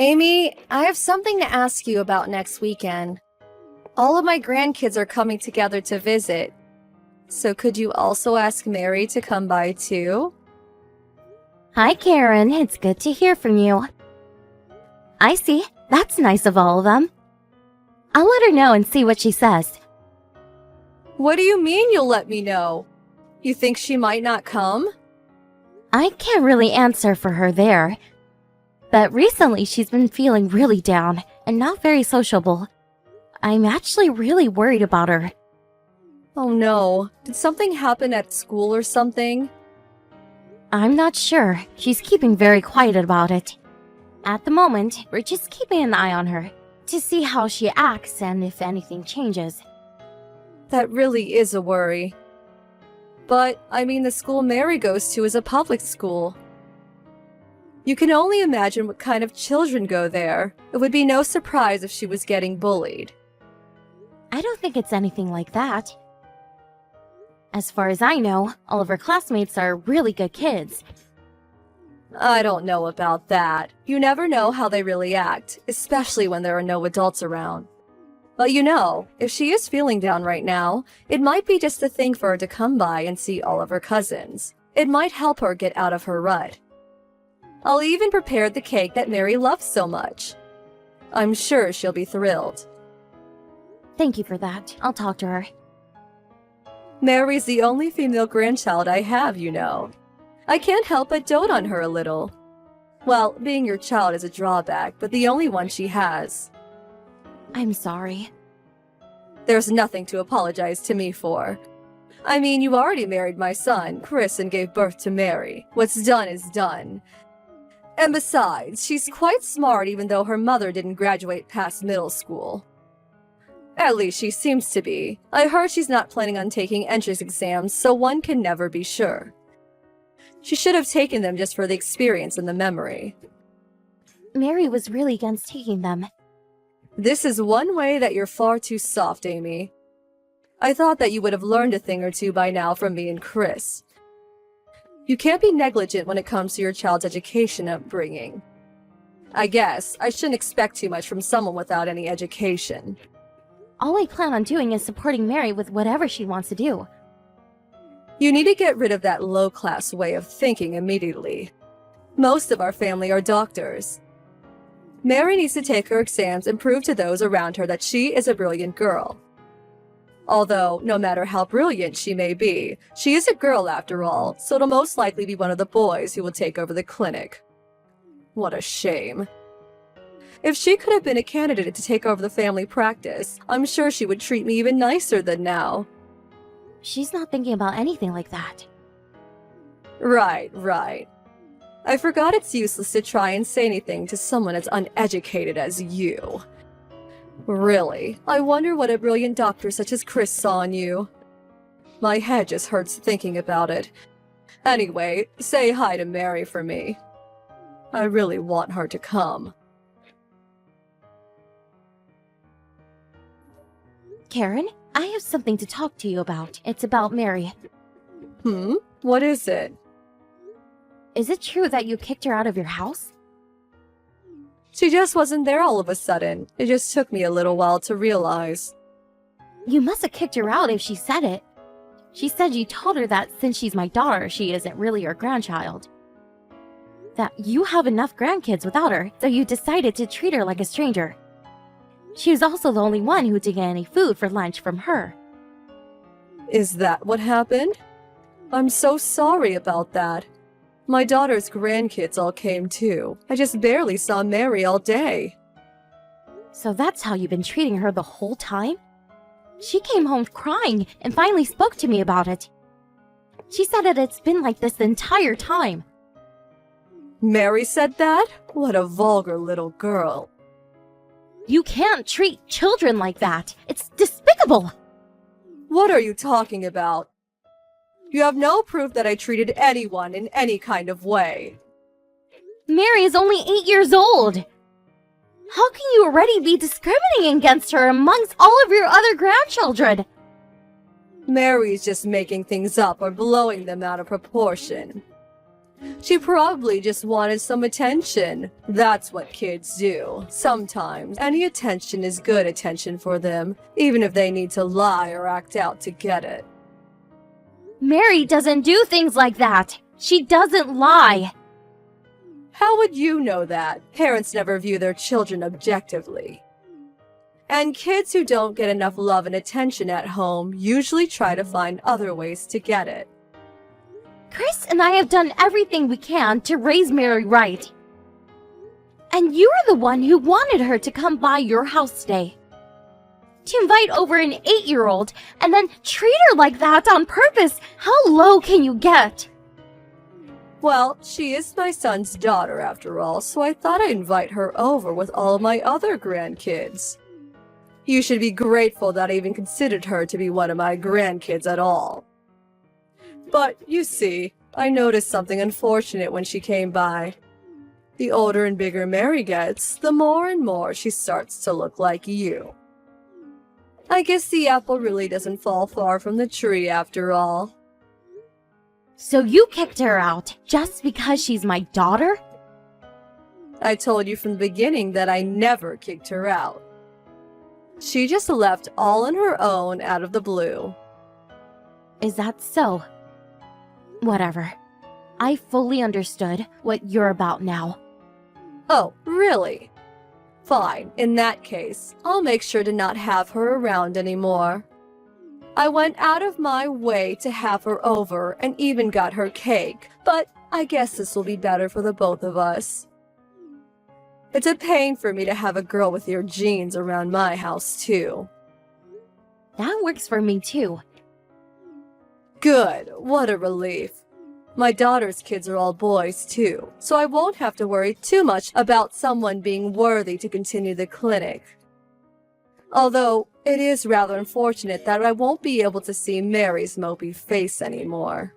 Amy, I have something to ask you about next weekend. All of my grandkids are coming together to visit. So could you also ask Mary to come by too? Hi, Karen. It's good to hear from you. I see. That's nice of all of them. I'll let her know and see what she says. What do you mean you'll let me know? You think she might not come? I can't really answer for her there. But recently she's been feeling really down and not very sociable. I'm actually really worried about her. Oh no, did something happen at school or something? I'm not sure. She's keeping very quiet about it. At the moment, we're just keeping an eye on her to see how she acts and if anything changes. That really is a worry. But, I mean, the school Mary goes to is a public school. You can only imagine what kind of children go there. It would be no surprise if she was getting bullied. I don't think it's anything like that. As far as I know, all of her classmates are really good kids. I don't know about that. You never know how they really act, especially when there are no adults around. But you know, if she is feeling down right now, it might be just the thing for her to come by and see all of her cousins. It might help her get out of her rut. I'll even prepare the cake that Mary loves so much. I'm sure she'll be thrilled. Thank you for that. I'll talk to her. Mary's the only female grandchild I have, you know. I can't help but dote on her a little. Well, being your child is a drawback, but the only one she has. I'm sorry. There's nothing to apologize to me for. I mean, you already married my son, Chris, and gave birth to Mary. What's done is done. And besides, she's quite smart even though her mother didn't graduate past middle school. At least she seems to be. I heard she's not planning on taking entrance exams, so one can never be sure. She should have taken them just for the experience and the memory. Mary was really against taking them. This is one way that you're far too soft, Amy. I thought that you would have learned a thing or two by now from me and Chris. You can't be negligent when it comes to your child's education upbringing. I guess I shouldn't expect too much from someone without any education. All I plan on doing is supporting Mary with whatever she wants to do. You need to get rid of that low-class way of thinking immediately. Most of our family are doctors. Mary needs to take her exams and prove to those around her that she is a brilliant girl. Although, no matter how brilliant she may be, she is a girl after all, so it'll most likely be one of the boys who will take over the clinic. What a shame. If she could have been a candidate to take over the family practice, I'm sure she would treat me even nicer than now. She's not thinking about anything like that. Right. I forgot it's useless to try and say anything to someone as uneducated as you. Really, I wonder what a brilliant doctor such as Chris saw in you. My head just hurts thinking about it. Anyway, say hi to Mary for me. I really want her to come. Karen, I have something to talk to you about. It's about Mary. What is it? Is it true that you kicked her out of your house? She just wasn't there all of a sudden. It just took me a little while to realize. You must have kicked her out if she said it. She said you told her that since she's my daughter, she isn't really your grandchild. That you have enough grandkids without her, so you decided to treat her like a stranger. She was also the only one who didn't get any food for lunch from her. Is that what happened? I'm so sorry about that. My daughter's grandkids all came too. I just barely saw Mary all day. So that's how you've been treating her the whole time? She came home crying and finally spoke to me about it. She said that it's been like this the entire time. Mary said that? What a vulgar little girl. You can't treat children like that. It's despicable. What are you talking about? You have no proof that I treated anyone in any kind of way. Mary is only 8 years old. How can you already be discriminating against her amongst all of your other grandchildren? Mary's just making things up or blowing them out of proportion. She probably just wanted some attention. That's what kids do. Sometimes, any attention is good attention for them, even if they need to lie or act out to get it. Mary doesn't do things like that. She doesn't lie. How would you know that? Parents never view their children objectively. And kids who don't get enough love and attention at home usually try to find other ways to get it. Chris and I have done everything we can to raise Mary right. And you were the one who wanted her to come by your house today. To invite over an 8-year-old and then treat her like that on purpose, how low can you get? Well, she is my son's daughter after all, so I thought I'd invite her over with all of my other grandkids. You should be grateful that I even considered her to be one of my grandkids at all. But, you see, I noticed something unfortunate when she came by. The older and bigger Mary gets, the more and more she starts to look like you. I guess the apple really doesn't fall far from the tree after all. So you kicked her out just because she's my daughter? I told you from the beginning that I never kicked her out. She just left all on her own out of the blue. Is that so? Whatever. I fully understood what you're about now. Oh, really? Fine, in that case, I'll make sure to not have her around anymore. I went out of my way to have her over and even got her cake, but I guess this will be better for the both of us. It's a pain for me to have a girl with your genes around my house, too. That works for me too. Good, what a relief. My daughter's kids are all boys, too, so I won't have to worry too much about someone being worthy to continue the clinic. Although, it is rather unfortunate that I won't be able to see Mary's mopey face anymore.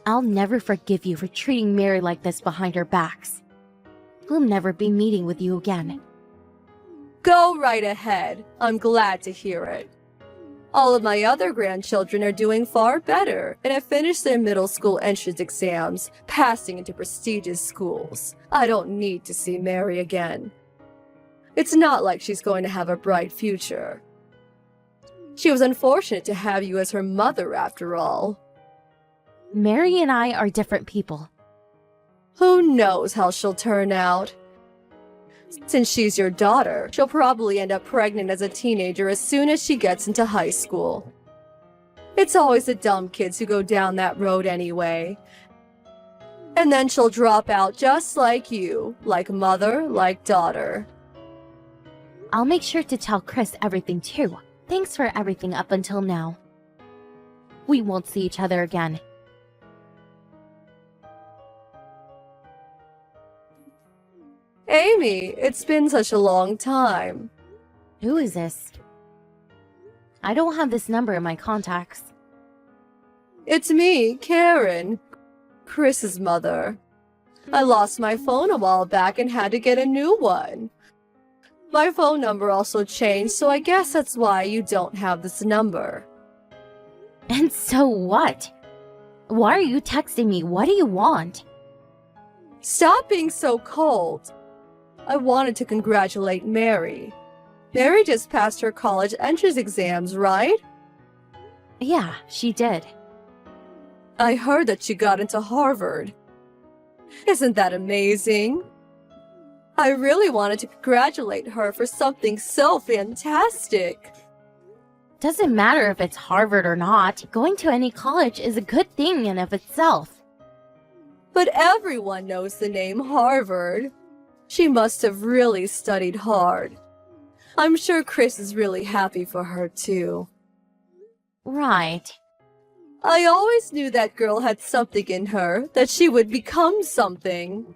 I'll never forgive you for treating Mary like this behind our backs. We'll never be meeting with you again. Go right ahead. I'm glad to hear it. All of my other grandchildren are doing far better and have finished their middle school entrance exams, passing into prestigious schools. I don't need to see Mary again. It's not like she's going to have a bright future. She was unfortunate to have you as her mother after all. Mary and I are different people. Who knows how she'll turn out? Since she's your daughter, she'll probably end up pregnant as a teenager as soon as she gets into high school. It's always the dumb kids who go down that road anyway. And then she'll drop out just like you, like mother, like daughter. I'll make sure to tell Chris everything too. Thanks for everything up until now. We won't see each other again. Amy, it's been such a long time. Who is this? I don't have this number in my contacts. It's me, Karen, Chris's mother. I lost my phone a while back and had to get a new one. My phone number also changed, so I guess that's why you don't have this number. And so what? Why are you texting me? What do you want? Stop being so cold. I wanted to congratulate Mary. Mary just passed her college entrance exams, right? Yeah, she did. I heard that she got into Harvard. Isn't that amazing? I really wanted to congratulate her for something so fantastic. Doesn't matter if it's Harvard or not. Going to any college is a good thing in of itself. But everyone knows the name Harvard. She must have really studied hard. I'm sure Chris is really happy for her, too. Right. I always knew that girl had something in her, that she would become something.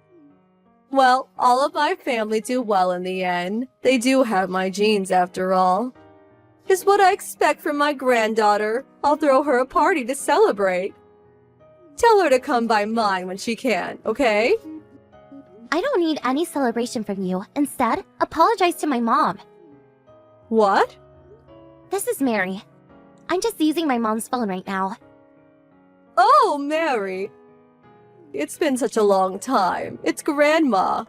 Well, all of my family do well in the end. They do have my genes, after all. Is what I expect from my granddaughter. I'll throw her a party to celebrate. Tell her to come by mine when she can, okay? I don't need any celebration from you. Instead, apologize to my mom. What? This is Mary. I'm just using my mom's phone right now. Oh, Mary. it's been such a long time. It's Grandma.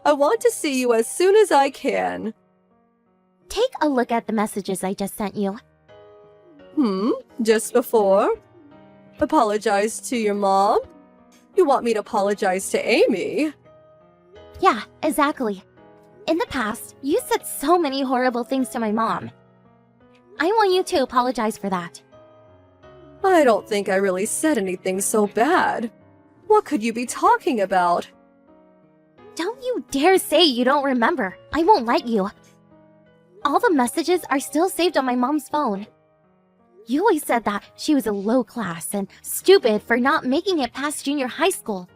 I want to see you as soon as I can. Take a look at the messages I just sent you. Just before? Apologize to your mom? You want me to apologize to Amy? Yeah, exactly. In the past, you said so many horrible things to my mom. I want you to apologize for that. I don't think I really said anything so bad. What could you be talking about? Don't you dare say you don't remember. I won't let you. All the messages are still saved on my mom's phone. You always said that she was a low class and stupid for not making it past junior high school.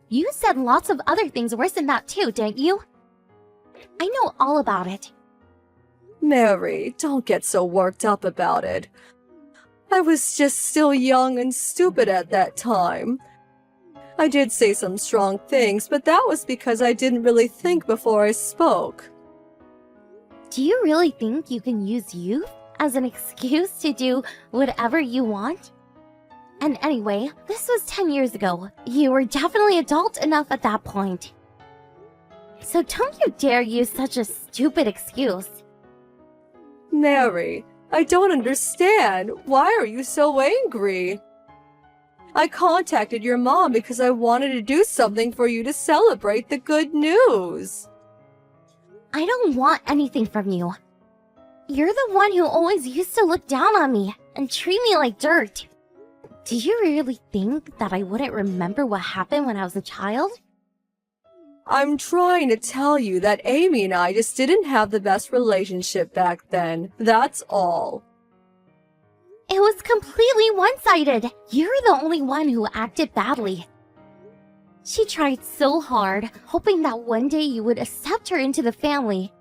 You said lots of other things worse than that too, didn't you? I know all about it. Mary, don't get so worked up about it. I was just still young and stupid at that time. I did say some strong things, but that was because I didn't really think before I spoke. Do you really think you can use youth as an excuse to do whatever you want? And anyway, this was 10 years ago. You were definitely adult enough at that point. So don't you dare use such a stupid excuse. Mary, I don't understand. Why are you so angry? I contacted your mom because I wanted to do something for you to celebrate the good news. I don't want anything from you. You're the one who always used to look down on me and treat me like dirt. Do you really think that I wouldn't remember what happened when I was a child? I'm trying to tell you that Amy and I just didn't have the best relationship back then. That's all. It was completely one-sided. You're the only one who acted badly. She tried so hard, hoping that one day you would accept her into the family.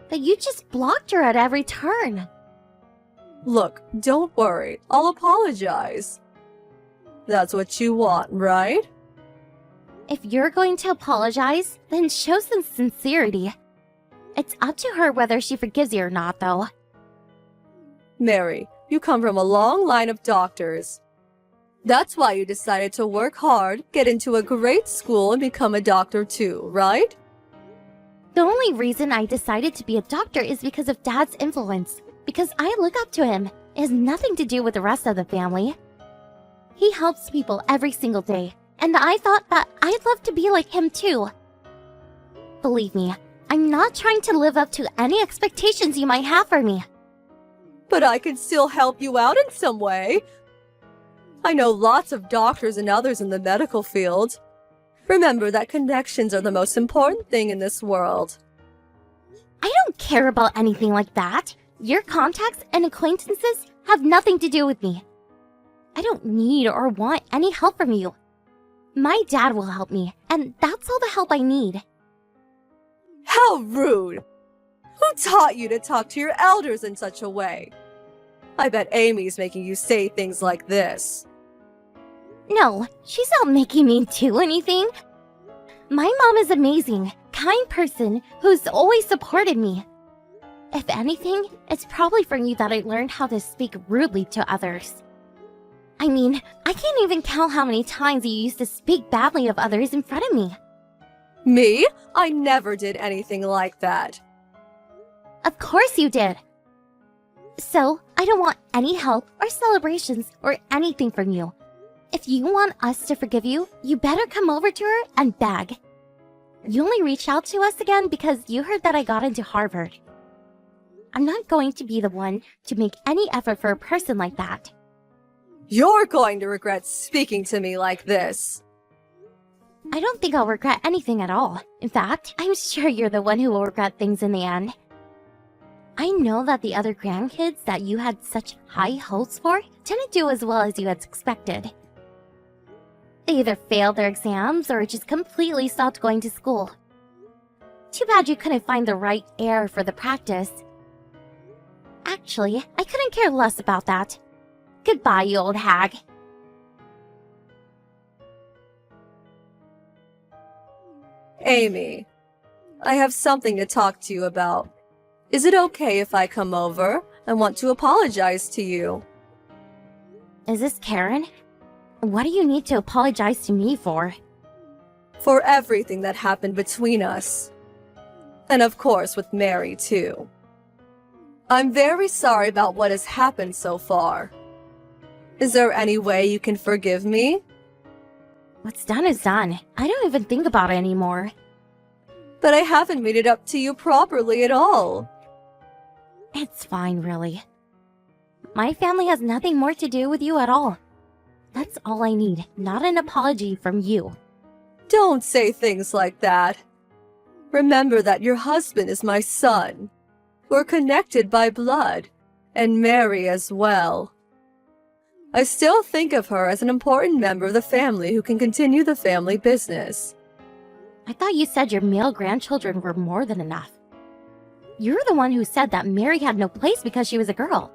But you just blocked her at every turn. Look, don't worry. I'll apologize. That's what you want, right? If you're going to apologize, then show some sincerity. It's up to her whether she forgives you or not, though. Mary, you come from a long line of doctors. That's why you decided to work hard, get into a great school, and become a doctor too, right? The only reason I decided to be a doctor is because of Dad's influence. Because I look up to him. It has nothing to do with the rest of the family. He helps people every single day, and I thought that I'd love to be like him too. Believe me, I'm not trying to live up to any expectations you might have for me. But I can still help you out in some way. I know lots of doctors and others in the medical field. Remember that connections are the most important thing in this world. I don't care about anything like that. Your contacts and acquaintances have nothing to do with me. I don't need or want any help from you. My dad will help me, and that's all the help I need. How rude! Who taught you to talk to your elders in such a way? I bet Amy's making you say things like this. No, she's not making me do anything. My mom is amazing, kind person who's always supported me. If anything, it's probably from you that I learned how to speak rudely to others. I mean, I can't even count how many times you used to speak badly of others in front of me. Me? I never did anything like that. Of course you did. So, I don't want any help or celebrations or anything from you. If you want us to forgive you, you better come over to her and beg. You only reached out to us again because you heard that I got into Harvard. I'm not going to be the one to make any effort for a person like that. You're going to regret speaking to me like this. I don't think I'll regret anything at all. In fact, I'm sure you're the one who will regret things in the end. I know that the other grandkids that you had such high hopes for didn't do as well as you had expected. They either failed their exams or just completely stopped going to school. Too bad you couldn't find the right air for the practice. Actually, I couldn't care less about that. Goodbye, you old hag. Amy, I have something to talk to you about. Is it okay if I come over? I want to apologize to you. Is this Karen? What do you need to apologize to me for? For everything that happened between us. And of course with Mary, too. I'm very sorry about what has happened so far. Is there any way you can forgive me? What's done is done. I don't even think about it anymore. But I haven't made it up to you properly at all. It's fine, really. My family has nothing more to do with you at all. That's all I need, not an apology from you. Don't say things like that. Remember that your husband is my son. We're connected by blood, and Mary as well. I still think of her as an important member of the family who can continue the family business. I thought you said your male grandchildren were more than enough. You're the one who said that Mary had no place because she was a girl.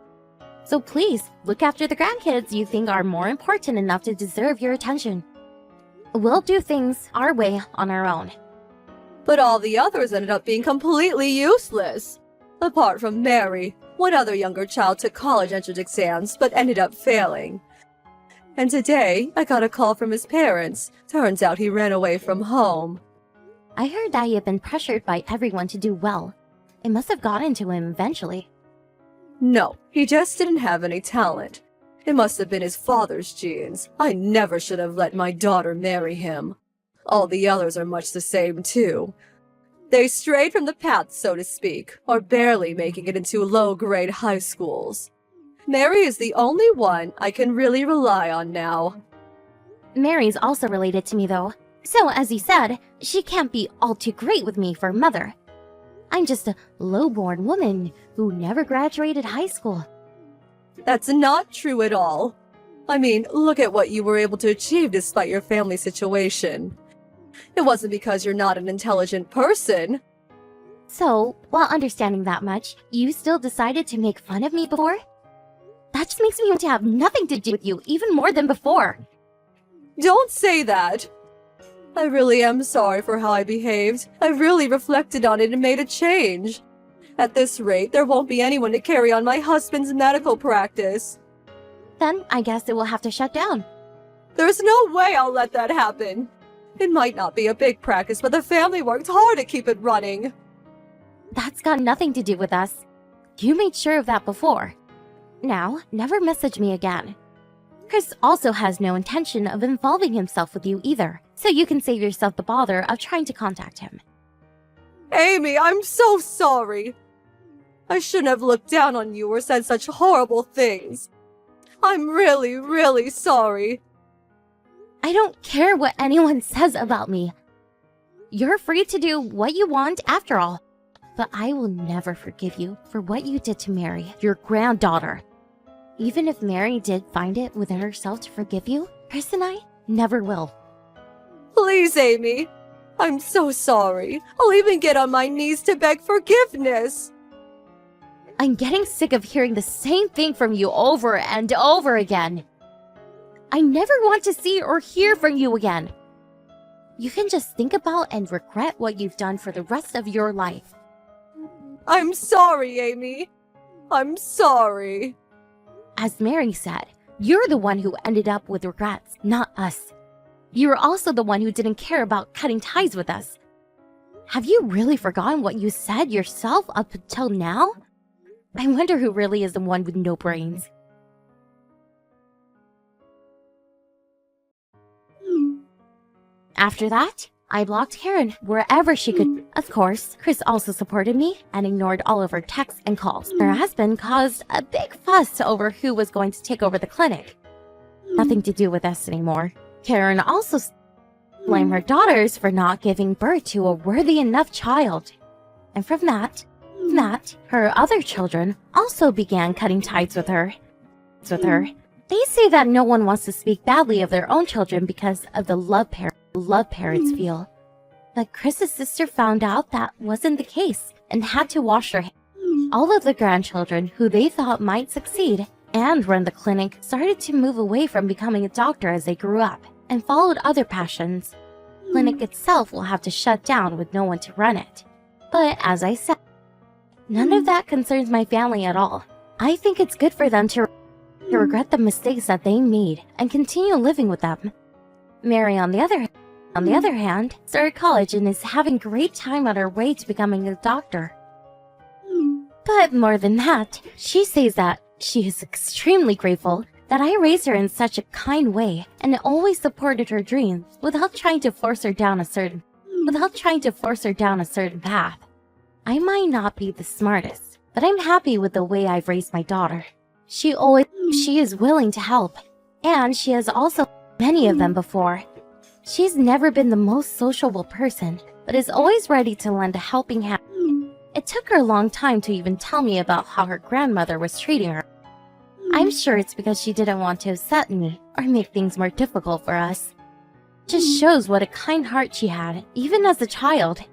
So please, look after the grandkids you think are more important enough to deserve your attention. We'll do things our way on our own. But all the others ended up being completely useless. Apart from Mary, one other younger child took college entrance exams but ended up failing. And today, I got a call from his parents. Turns out he ran away from home. I heard that he had been pressured by everyone to do well. It must have gotten to him eventually. No, he just didn't have any talent. It must have been his father's genes. I never should have let my daughter marry him. All the others are much the same, too. They strayed from the path, so to speak, or barely making it into low-grade high schools. Mary is the only one I can really rely on now. Mary's also related to me, though. So, as you said, she can't be all too great with me for a mother. I'm just a low-born woman who never graduated high school. That's not true at all. I mean, look at what you were able to achieve despite your family situation. It wasn't because you're not an intelligent person. So, while understanding that much, you still decided to make fun of me before? That just makes me want to have nothing to do with you even more than before. Don't say that. I really am sorry for how I behaved. I really reflected on it and made a change. At this rate, there won't be anyone to carry on my husband's medical practice. Then I guess it will have to shut down. There's no way I'll let that happen. It might not be a big practice, but the family worked hard to keep it running. That's got nothing to do with us. You made sure of that before. Now, never message me again. Chris also has no intention of involving himself with you either, so you can save yourself the bother of trying to contact him. Amy, I'm so sorry. I shouldn't have looked down on you or said such horrible things. I'm really, really sorry. I don't care what anyone says about me. You're free to do what you want after all. But I will never forgive you for what you did to Mary, your granddaughter. Even if Mary did find it within herself to forgive you, Chris and I never will. Please, Amy. I'm so sorry. I'll even get on my knees to beg forgiveness. I'm getting sick of hearing the same thing from you over and over again. I never want to see or hear from you again. You can just think about and regret what you've done for the rest of your life. I'm sorry, Amy. I'm sorry. As Mary said, you're the one who ended up with regrets, not us. You're also the one who didn't care about cutting ties with us. Have you really forgotten what you said yourself up until now? I wonder who really is the one with no brains. After that, I blocked Karen wherever she could. Of course, Chris also supported me and ignored all of her texts and calls. Her husband caused a big fuss over who was going to take over the clinic. Nothing to do with us anymore. Karen also blamed her daughters for not giving birth to a worthy enough child. And from that, her other children also began cutting ties with her. They say that no one wants to speak badly of their own children because of the love parents feel. But Chris's sister found out that wasn't the case and had to wash her hands. All of the grandchildren who they thought might succeed and run the clinic started to move away from becoming a doctor as they grew up and followed other passions. The clinic itself will have to shut down with no one to run it. But as I said, none of that concerns my family at all. I think it's good for them to to regret the mistakes that they made and continue living with them. Mary, on the other hand, started college and is having a great time on her way to becoming a doctor. But more than that, she says that she is extremely grateful that I raised her in such a kind way and always supported her dreams without trying to force her down a certain path. I might not be the smartest, but I'm happy with the way I've raised my daughter. She is willing to help, and she has also many of them before. She's never been the most sociable person, but is always ready to lend a helping hand. It took her a long time to even tell me about how her grandmother was treating her. I'm sure it's because she didn't want to upset me or make things more difficult for us. It just shows what a kind heart she had, even as a child.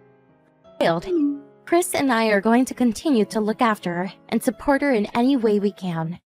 Chris and I are going to continue to look after her and support her in any way we can.